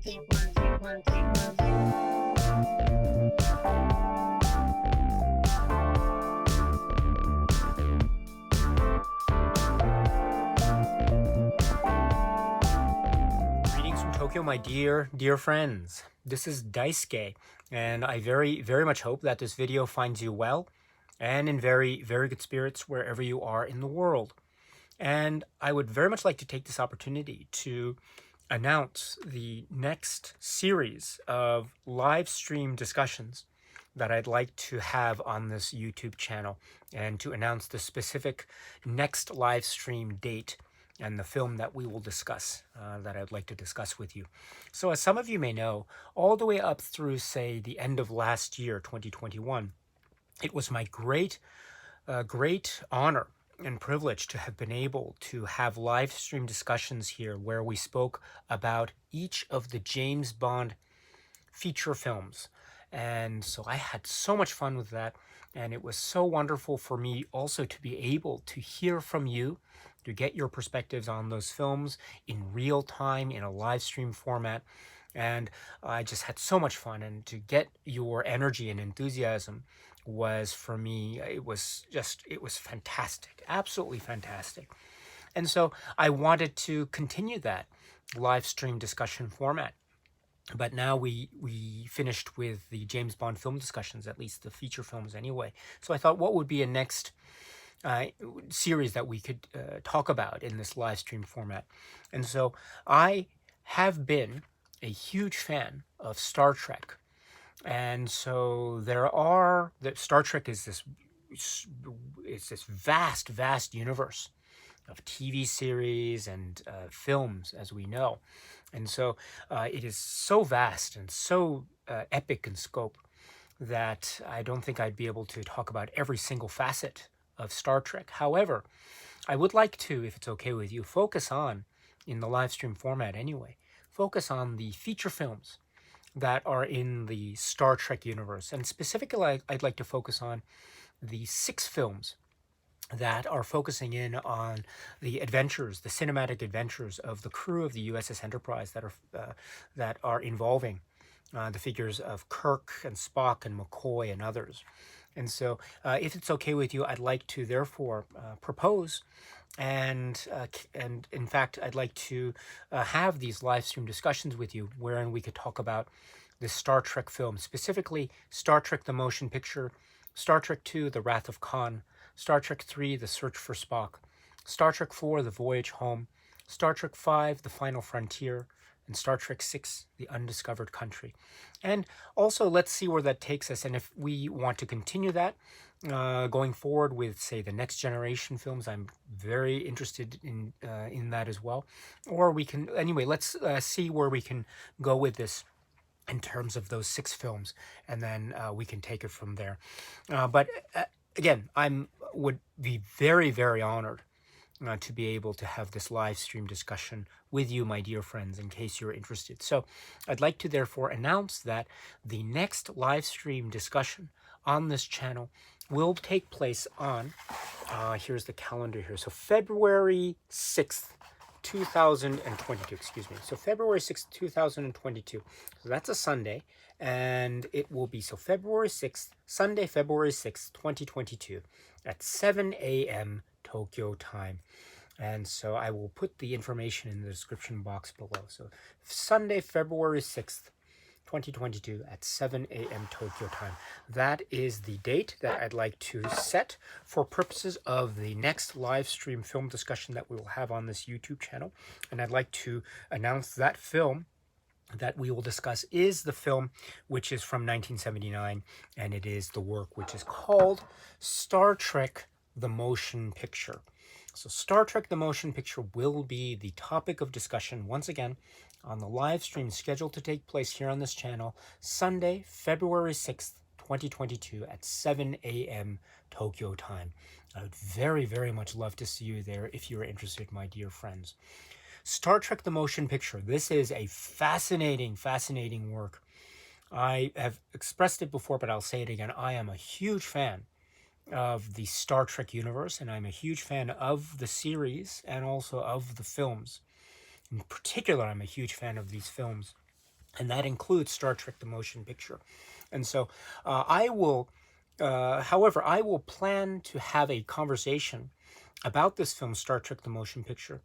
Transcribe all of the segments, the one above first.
Greetings from Tokyo, my dear friends. This is Daisuke, and I very much hope that this video finds you well and in very good spirits wherever you are in the world. And I would very much like to take this opportunity to announce the next series of live stream discussions that I'd like to have on this YouTube channel, and to announce the specific next live stream date and the film that we will discuss, that I'd like to discuss with you. So as some of you may know, all the way up through, say, the end of last year, 2021, it was my great honor and privilege to have been able to have live stream discussions here where we spoke about each of the James Bond feature films. And so I had so much fun with that, and it was so wonderful for me also to be able to hear from you, to get your perspectives on those films in real time in a live stream format. And I just had so much fun, and to get your energy and enthusiasm was, for me, it was fantastic, absolutely fantastic. And so I wanted to continue that live stream discussion format. But now we finished with the James Bond film discussions, at least the feature films anyway. So I thought, what would be a next series that we could talk about in this live stream format? And so I have been a huge fan of Star Trek. And so Star Trek is this vast universe of TV series and films, as we know. And so it is so vast and so epic in scope that I don't think I'd be able to talk about every single facet of Star Trek. However, I would like to, if it's okay with you, focus on, in the live stream format anyway, focus on the feature films that are in the Star Trek universe. And specifically, I'd like to focus on the 6 films that are focusing in on the adventures, the cinematic adventures of the crew of the USS Enterprise that are involving the figures of Kirk and Spock and McCoy and others. And so, if it's okay with you, I'd like to therefore propose, and in fact, I'd like to have these live stream discussions with you, wherein we could talk about the Star Trek film, specifically Star Trek the Motion Picture, Star Trek II, The Wrath of Khan, Star Trek III, The Search for Spock, Star Trek IV, The Voyage Home, Star Trek V, The Final Frontier, and Star Trek VI, The Undiscovered Country. And also, let's see where that takes us. And if we want to continue that going forward with, say, the next generation films, I'm very interested in that as well. Or we can, anyway, let's see where we can go with this in terms of those 6 films, and then we can take it from there. But again, would be very honored to be able to have this live stream discussion with you, my dear friends, in case you're interested. So I'd like to therefore announce that the next live stream discussion on this channel will take place on, here's the calendar here, so February 6th, 2022, excuse me. So February 6th, 2022. So that's a Sunday, and it will be, so February 6th, Sunday, February 6th, 2022 at 7 a.m. Tokyo time. And so I will put the information in the description box below. So Sunday, February 6th, 2022 at 7 a.m. Tokyo time. That is the date that I'd like to set for purposes of the next live stream film discussion that we will have on this YouTube channel. And I'd like to announce that film that we will discuss is the film which is from 1979, and it is the work which is called Star Trek the Motion Picture. So Star Trek the Motion Picture will be the topic of discussion once again on the live stream scheduled to take place here on this channel Sunday, February 6th, 2022 at 7 a.m. Tokyo time. I would very much love to see you there if you're interested, my dear friends. Star Trek the Motion Picture. This is a fascinating work. I have expressed it before, but I'll say it again. I am a huge fan of the Star Trek universe, and I'm a huge fan of the series and also of the films. In particular, I'm a huge fan of these films. and that includes Star Trek the Motion Picture. And so however, I will plan to have a conversation about this film, Star Trek the Motion Picture,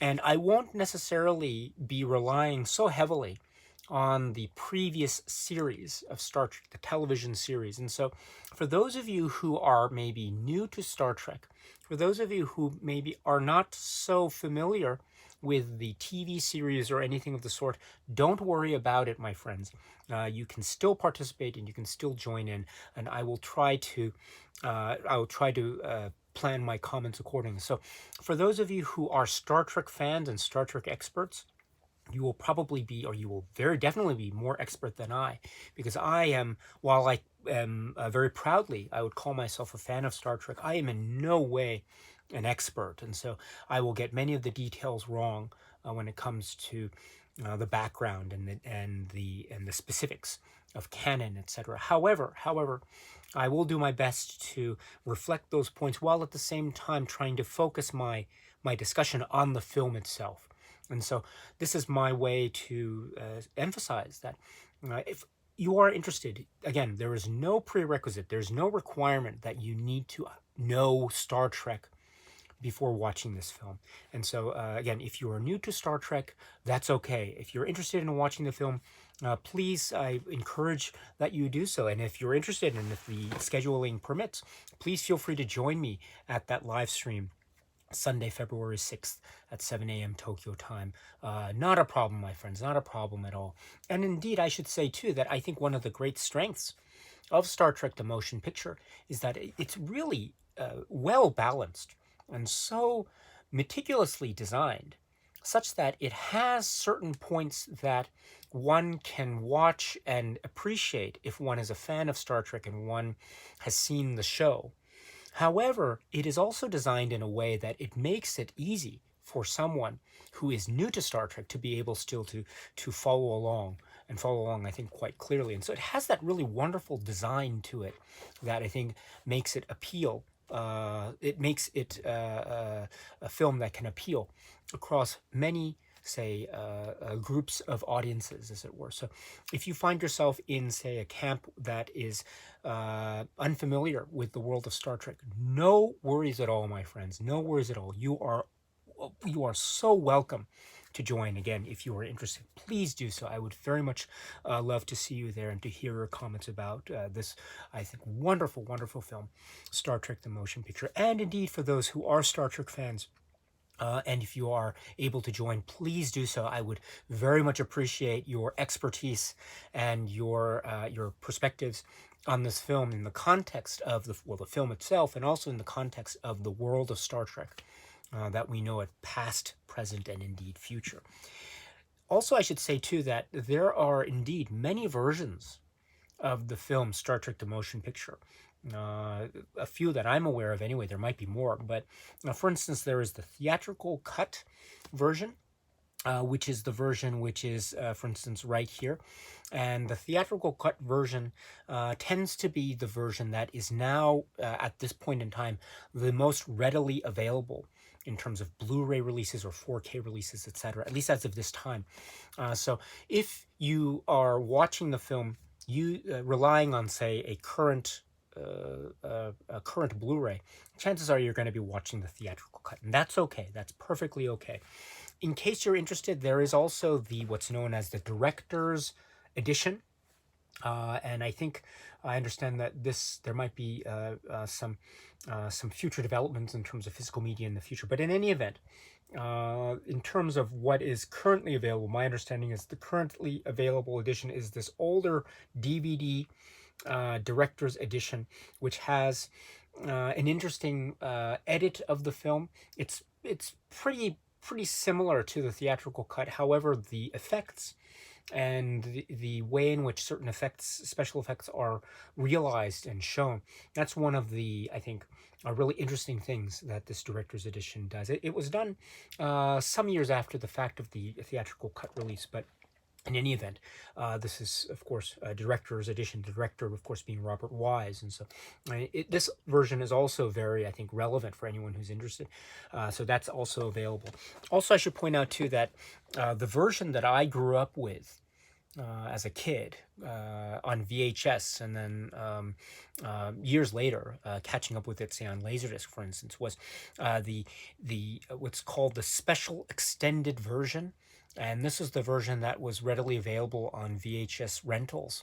and I won't necessarily be relying so heavily on the previous series of Star Trek, the television series. And so, for those of you who are maybe new to Star Trek, for those of you who maybe are not so familiar with the TV series or anything of the sort, don't worry about it, my friends. You can still participate and you can still join in, and I will try to plan my comments accordingly. So, for those of you who are Star Trek fans and Star Trek experts, you will probably be, or you will very definitely be more expert than I, because I am, while I am very proudly, I would call myself a fan of Star Trek, I am in no way an expert. And so I will get many of the details wrong when it comes to the background and the specifics of canon, etc. However, I will do my best to reflect those points while at the same time trying to focus my discussion on the film itself. And so this is my way to emphasize that if you are interested, again, there is no prerequisite, there's no requirement that you need to know Star Trek before watching this film. And so, again, if you are new to Star Trek, that's okay. If you're interested in watching the film, please, I encourage that you do so. And if you're interested and if the scheduling permits, please feel free to join me at that live stream Sunday, February 6th at 7 a.m. Tokyo time. Not a problem, my friends, not a problem at all. And indeed, I should say, too, that I think one of the great strengths of Star Trek the Motion Picture is that it's really well balanced and so meticulously designed such that it has certain points that one can watch and appreciate if one is a fan of Star Trek and one has seen the show. However, it is also designed in a way that it makes it easy for someone who is new to Star Trek to be able still to follow along, and follow along, I think, quite clearly. And so it has that really wonderful design to it that I think makes it appeal. It makes it a film that can appeal across many, say, groups of audiences, as it were. So if you find yourself in, say, a camp that is unfamiliar with the world of Star Trek, no worries at all, my friends. No worries at all. You are so welcome to join. Again, if you are interested, please do so. I would very much love to see you there and to hear your comments about this, I think, wonderful, wonderful film, Star Trek the Motion Picture. And indeed, for those who are Star Trek fans, and if you are able to join, please do so. I would very much appreciate your expertise and your perspectives on this film in the context of the film itself, and also in the context of the world of Star Trek that we know it past, present, and indeed future. Also, I should say too that there are indeed many versions of the film Star Trek the Motion Picture. A few that I'm aware of anyway. There might be more, but for instance, there is the theatrical cut version, which is the version which is, for instance, right here. And the theatrical cut version tends to be the version that is now, at this point in time, the most readily available in terms of Blu-ray releases or 4K releases, etc., at least as of this time. So if you are watching the film, you relying on, say, a current Blu-ray, chances are you're going to be watching the theatrical cut, and that's okay. That's perfectly okay. In case you're interested, there is also what's known as the director's edition, and I understand that there might be some future developments in terms of physical media in the future. But in any event, in terms of what is currently available, my understanding is the currently available edition is this older DVD director's edition, which has an interesting edit of the film. It's pretty similar to the theatrical cut. However, the effects and the way in which certain special effects are realized and shown, that's one of the, I think, really interesting things that this director's edition does. It was done some years after the fact of the theatrical cut release, but in any event, this is, of course, a director's edition, the director, of course, being Robert Wise. And so this version is also very, I think, relevant for anyone who's interested. So that's also available. Also, I should point out, too, that the version that I grew up with as a kid on VHS, and then years later catching up with it, say on Laserdisc, for instance, was the what's called the special extended version. And this is the version that was readily available on VHS rentals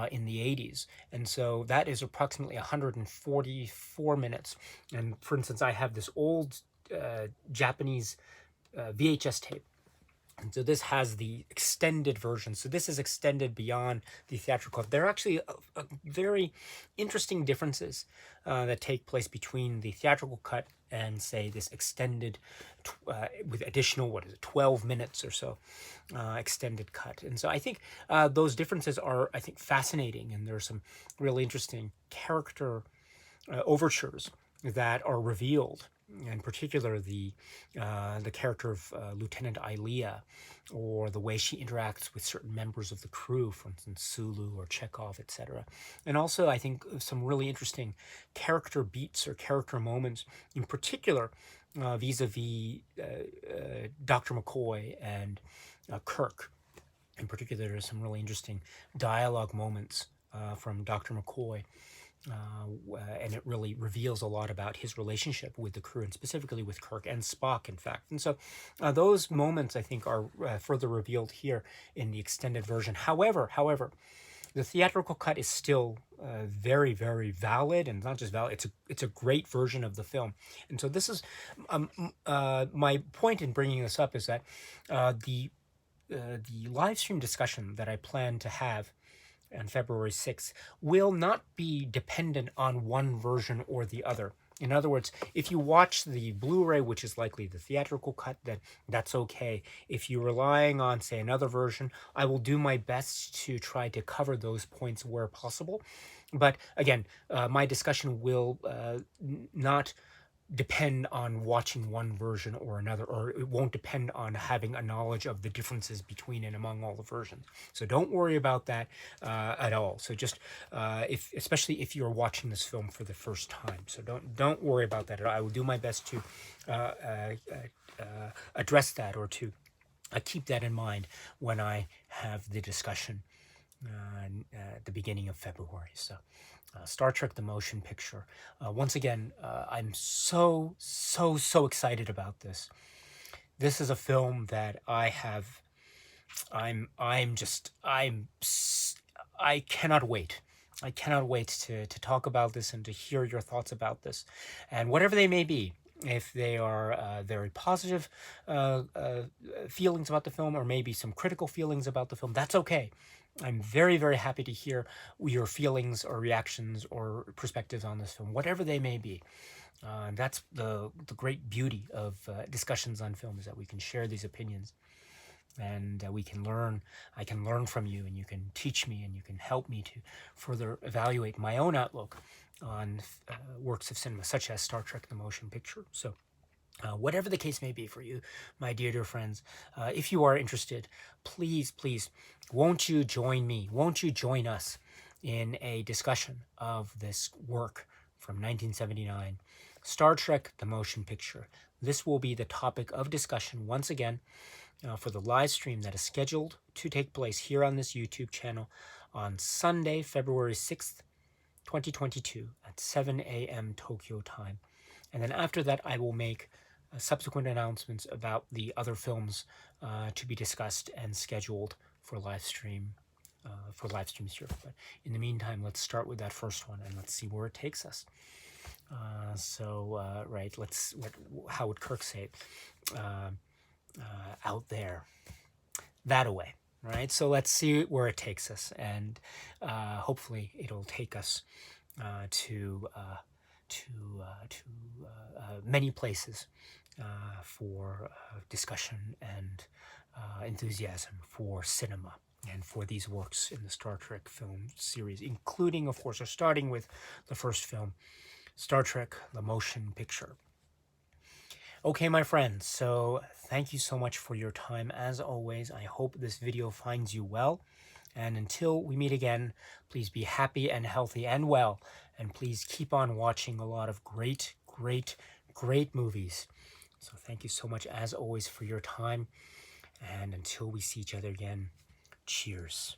in the 80s. And so that is approximately 144 minutes. And for instance, I have this old Japanese VHS tape. And so this has the extended version. So this is extended beyond the theatrical. There are actually very interesting differences that take place between the theatrical cut and, say, this extended with additional, what is it, 12 minutes or so extended cut. And so I think those differences are, I think, fascinating. And there are some really interesting character overtures that are revealed. In particular, the character of Lieutenant Ilea, or the way she interacts with certain members of the crew, for instance, Sulu or Chekhov, etc. And also, I think, some really interesting character beats or character moments, in particular, vis-a-vis Dr. McCoy and Kirk. In particular, there's some really interesting dialogue moments from Dr. McCoy. And it really reveals a lot about his relationship with the crew, and specifically with Kirk and Spock, in fact. And so those moments, I think, are further revealed here in the extended version. However, the theatrical cut is still very, very valid, and not just valid. It's a great version of the film. And so this is my point in bringing this up is that the live stream discussion that I plan to have on February 6th will not be dependent on one version or the other. In other words, if you watch the Blu-ray, which is likely the theatrical cut, then that's okay. If you're relying on, say, another version, I will do my best to try to cover those points where possible. But again, my discussion will not depend on watching one version or another, or it won't depend on having a knowledge of the differences between and among all the versions. So don't worry about that at all. So just especially if you're watching this film for the first time, so don't worry about that. I will do my best to address that, or to keep that in mind when I have the discussion at the beginning of February. So Star Trek the Motion Picture. Once again, I'm so excited about this. This is a film that I cannot wait. I cannot wait to talk about this and to hear your thoughts about this, and whatever they may be. If they are very positive feelings about the film, or maybe some critical feelings about the film, that's okay. I'm very, very happy to hear your feelings or reactions or perspectives on this film, whatever they may be. That's the great beauty of discussions on film, is that we can share these opinions, and we can learn. I can learn from you, and you can teach me, and you can help me to further evaluate my own outlook on works of cinema, such as Star Trek the Motion Picture. So whatever the case may be for you, my dear friends, if you are interested, please, won't you join me? Won't you join us in a discussion of this work from 1979, Star Trek the Motion Picture? This will be the topic of discussion once again for the live stream that is scheduled to take place here on this YouTube channel on Sunday, February 6th, 2022 at 7 a.m. Tokyo time. And then after that, I will make subsequent announcements about the other films to be discussed and scheduled for live streams here. But in the meantime, let's start with that first one, and let's see where it takes us. Right, how would Kirk say it? Out there, that away, right? So let's see where it takes us, and hopefully it'll take us to many places for discussion and enthusiasm for cinema and for these works in the Star Trek film series, including, of course, or starting with the first film, Star Trek the Motion Picture. Okay, my friends, so thank you so much for your time. As always, I hope this video finds you well. And until we meet again, please be happy and healthy and well. And please keep on watching a lot of great movies. So thank you so much, as always, for your time. And until we see each other again, Cheers.